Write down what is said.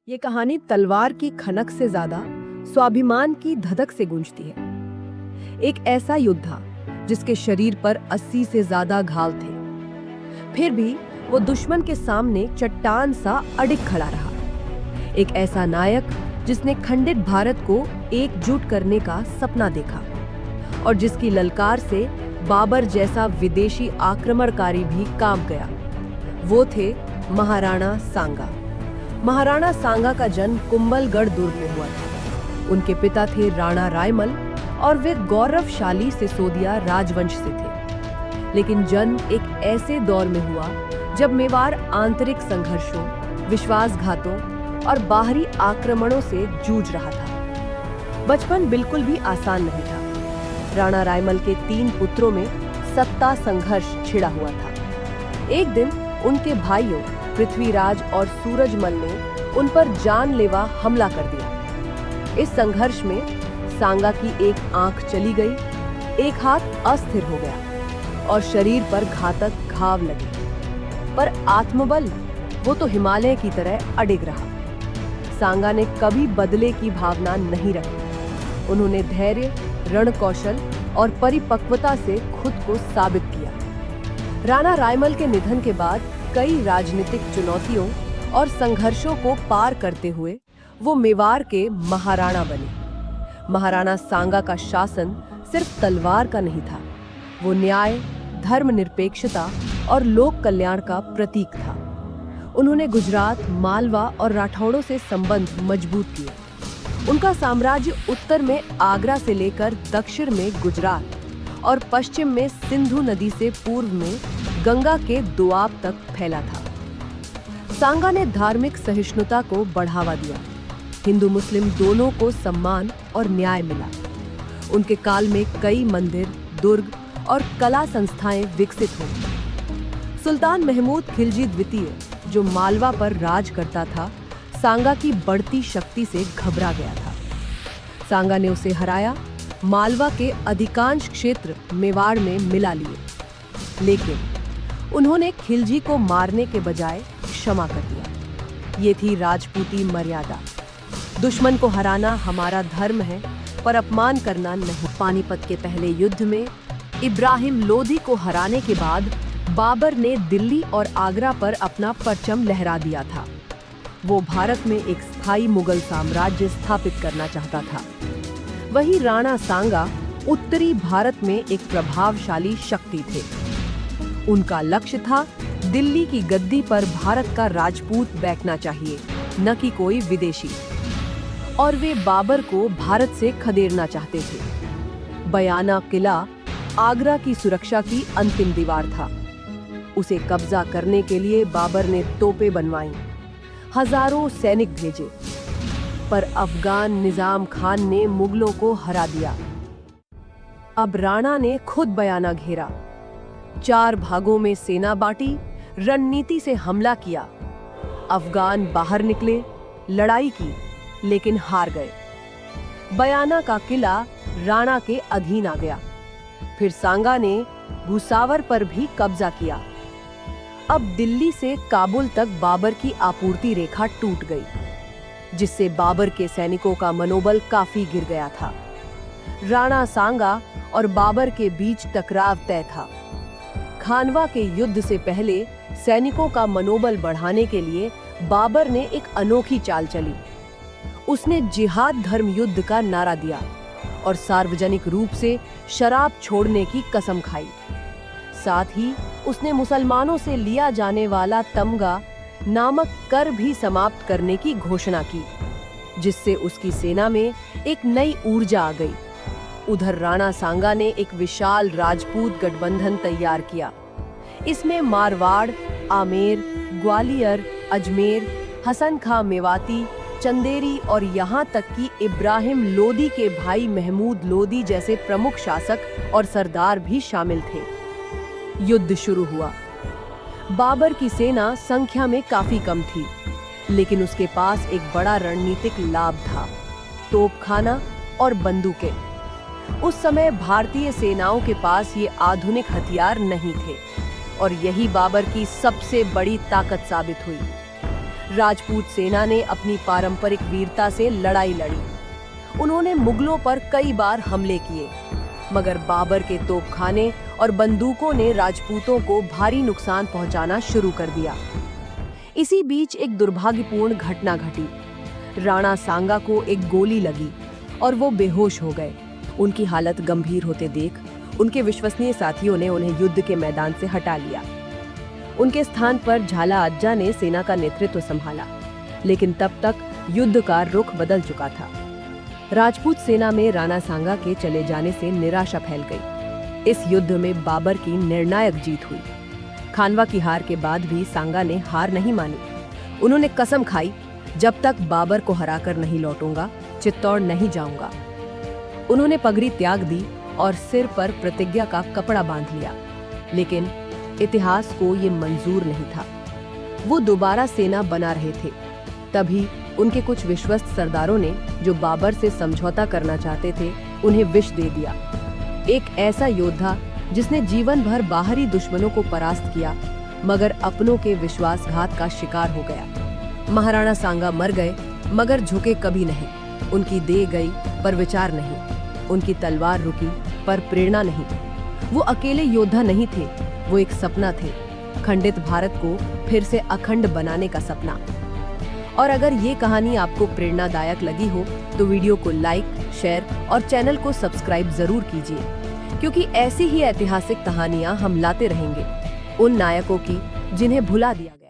ये कहानी तलवार की खनक से ज्यादा स्वाभिमान की धधक से गूंजती है। एक ऐसा योद्धा जिसके शरीर पर 80 से ज्यादा घाव थे, फिर भी वो दुश्मन के सामने चट्टान सा अडिग खड़ा रहा। एक ऐसा नायक जिसने खंडित भारत को एकजुट करने का सपना देखा और जिसकी ललकार से बाबर जैसा विदेशी आक्रमणकारी भी कांप गया। वो थे महाराणा सांगा। महाराणा सांगा का जन्म कुंभलगढ़ दुर्ग में हुआ था। उनके पिता थे राणा रायमल और वे गौरवशाली सिसोदिया राजवंश से थे। लेकिन जन्म एक ऐसे दौर में हुआ जब मेवाड़ आंतरिक संघर्षों, विश्वासघातों और बाहरी आक्रमणों से जूझ रहा था। बचपन बिल्कुल भी आसान नहीं था। राणा रायमल के 3 पुत्रों में सत्ता संघर्ष छिड़ा हुआ था। एक दिन उनके भाइयों पृथ्वीराज और सूरजमल ने उन पर जानलेवा हमला कर दिया। इस संघर्ष में सांगा की एक आंख चली गई, एक हाथ अस्थिर हो गया और शरीर पर घातक घाव लगे। पर आत्मबल, वो तो हिमालय की तरह अडिग रहा। सांगा ने कभी बदले की भावना नहीं रखी। उन्होंने धैर्य, रणकौशल और परिपक्वता से खुद को साबित किया। राणा रायमल के निधन के बाद कई राजनीतिक चुनौतियों और संघर्षों को पार करते हुए वो मेवाड़ के महाराणा बने। महाराणा सांगा का शासन सिर्फ तलवार का नहीं था, वो न्याय, धर्मनिरपेक्षता और लोक कल्याण का प्रतीक था। उन्होंने गुजरात, मालवा और राठौड़ों से संबंध मजबूत किए। उनका साम्राज्य उत्तर में आगरा से लेकर दक्षिण में गुजरात और पश्चिम में सिंधु नदी से पूर्व में गंगा के दोआब तक फैला था। सांगा ने धार्मिक सहिष्णुता को बढ़ावा दिया। हिंदू मुस्लिम दोनों को सम्मान और न्याय मिला। उनके काल में कई मंदिर, दुर्ग और कला संस्थाएं विकसित हुई। सुल्तान महमूद खिलजी द्वितीय, जो मालवा पर राज करता था, सांगा की बढ़ती शक्ति से घबरा गया था। सांगा ने उसे हराया, मालवा के अधिकांश क्षेत्र मेवाड़ में मिला लिए। लेकिन उन्होंने खिलजी को मारने के बजाय क्षमा कर दिया। ये थी राजपूती मर्यादा। दुश्मन को हराना हमारा धर्म है, पर अपमान करना नहीं। पानीपत के पहले युद्ध में इब्राहिम लोदी को हराने के बाद बाबर ने दिल्ली और आगरा पर अपना परचम लहरा दिया था। वो भारत में एक स्थायी मुगल साम्राज्य स्थापित करना चाहता था। वहीं राणा सांगा उत्तरी भारत में एक प्रभावशाली शक्ति थे। उनका लक्ष्य था दिल्ली की गद्दी पर भारत का राजपूत बैठना चाहिए, न कि कोई विदेशी। और वे बाबर को भारत से खदेड़ना चाहते थे। बयाना किला आगरा की सुरक्षा की अंतिम दीवार था। उसे कब्जा करने के लिए बाबर ने तोपें बनवाईं, हजारों सैनिक भेजे, पर अफगान निजाम खान ने मुगलों को हरा दिया। अब राणा ने खुद बयाना घेरा, 4 भागों में सेना बांटी, रणनीति से हमला किया। अफगान बाहर निकले, लड़ाई की, लेकिन हार गए। बयाना का किला राणा के अधीन आ गया। फिर सांगा ने भुसावर पर भी कब्जा किया। अब दिल्ली से काबुल तक बाबर की आपूर्ति रेखा टूट गई, जिससे बाबर के सैनिकों का मनोबल काफी गिर गया था। राणा सांगा और बाबर के बीच टकराव तय था। खानवा के युद्ध से पहले सैनिकों का मनोबल बढ़ाने के लिए बाबर ने एक अनोखी चाल चली। उसने जिहाद धर्म युद्ध का नारा दिया और सार्वजनिक रूप से शराब छोड़ने की कसम खाई। साथ ही उसने मुसलमानों से लिया जाने वाला तमगा नामक कर भी समाप्त करने की घोषणा की, जिससे उसकी सेना में एक नई ऊर्जा आ गई। उधर राणा सांगा ने एक विशाल राजपूत गठबंधन तैयार किया। इसमें मारवाड़, आमेर, ग्वालियर, अजमेर, हसन खां मेवाती, चंदेरी और यहाँ तक कि इब्राहिम लोदी के भाई महमूद लोदी जैसे प्रमुख शासक और सरदार भी शामिल थे। युद्ध शुरू हुआ। बाबर की सेना संख्या में काफी कम थी, लेकिन उसके पास एक बड़ा रणनीतिक लाभ था, तोपखाना और बंदूकें। उस समय भारतीय सेनाओं के पास ये आधुनिक हथियार नहीं थे और यही बाबर की सबसे बड़ी ताकत साबित हुई। राजपूत सेना ने अपनी पारंपरिक वीरता से लड़ाई लड़ी। उन्होंने मुगलों पर कई बार हमले किए, मगर बाबर के तोपखाने और बंदूकों ने राजपूतों को भारी नुकसान पहुंचाना शुरू कर दिया। इसी बीच एक दुर्भाग्यपूर्ण घटना घटी। राणा सांगा को एक गोली लगी और वो बेहोश हो गए। उनकी हालत गंभीर होते देख उनके विश्वसनीय साथियों ने उन्हें युद्ध के मैदान से हटा लिया। उनके स्थान पर झाला अज्जा ने सेना का नेतृत्व संभाला, लेकिन तब तक युद्ध का रुख बदल चुका था। राजपूत सेना में राणा सांगा के चले जाने से निराशा फैल गई। इस युद्ध में बाबर की निर्णायक जीत हुई। खानवा की हार के बाद भी सांगा ने हार नहीं मानी। उन्होंने कसम खाई, जब तक बाबर को हराकर नहीं लौटूंगा, चित्तौड़ नहीं जाऊंगा। उन्होंने पगड़ी त्याग दी और सिर पर प्रतिज्ञा का कपड़ा बांध लिया, लेकिन इतिहास को ये मंजूर नहीं था। वो दोबारा सेना बना रहे थे। तभी उनके कुछ विश्वस्त सरदारों ने, जो बाबर से समझौता करना चाहते थे, उन्हें विष दे दिया। एक ऐसा योद्धा जिसने जीवन भर बाहरी दुश्मनों को परास्त किया, मगर अपनों के विश्वासघात का शिकार हो गया। महाराणा सांगा मर गए, मगर झुके कभी नहीं। उनकी देह गई पर विचार नहीं, उनकी तलवार रुकी पर प्रेरणा नहीं। वो अकेले योद्धा नहीं थे, वो एक सपना थे, खंडित भारत को फिर से अखंड बनाने का सपना। और अगर ये कहानी आपको प्रेरणादायक लगी हो तो वीडियो को लाइक, शेयर और चैनल को सब्सक्राइब जरूर कीजिए, क्योंकि ऐसी ही ऐतिहासिक कहानियां हम लाते रहेंगे, उन नायकों की जिन्हें भुला दिया गया।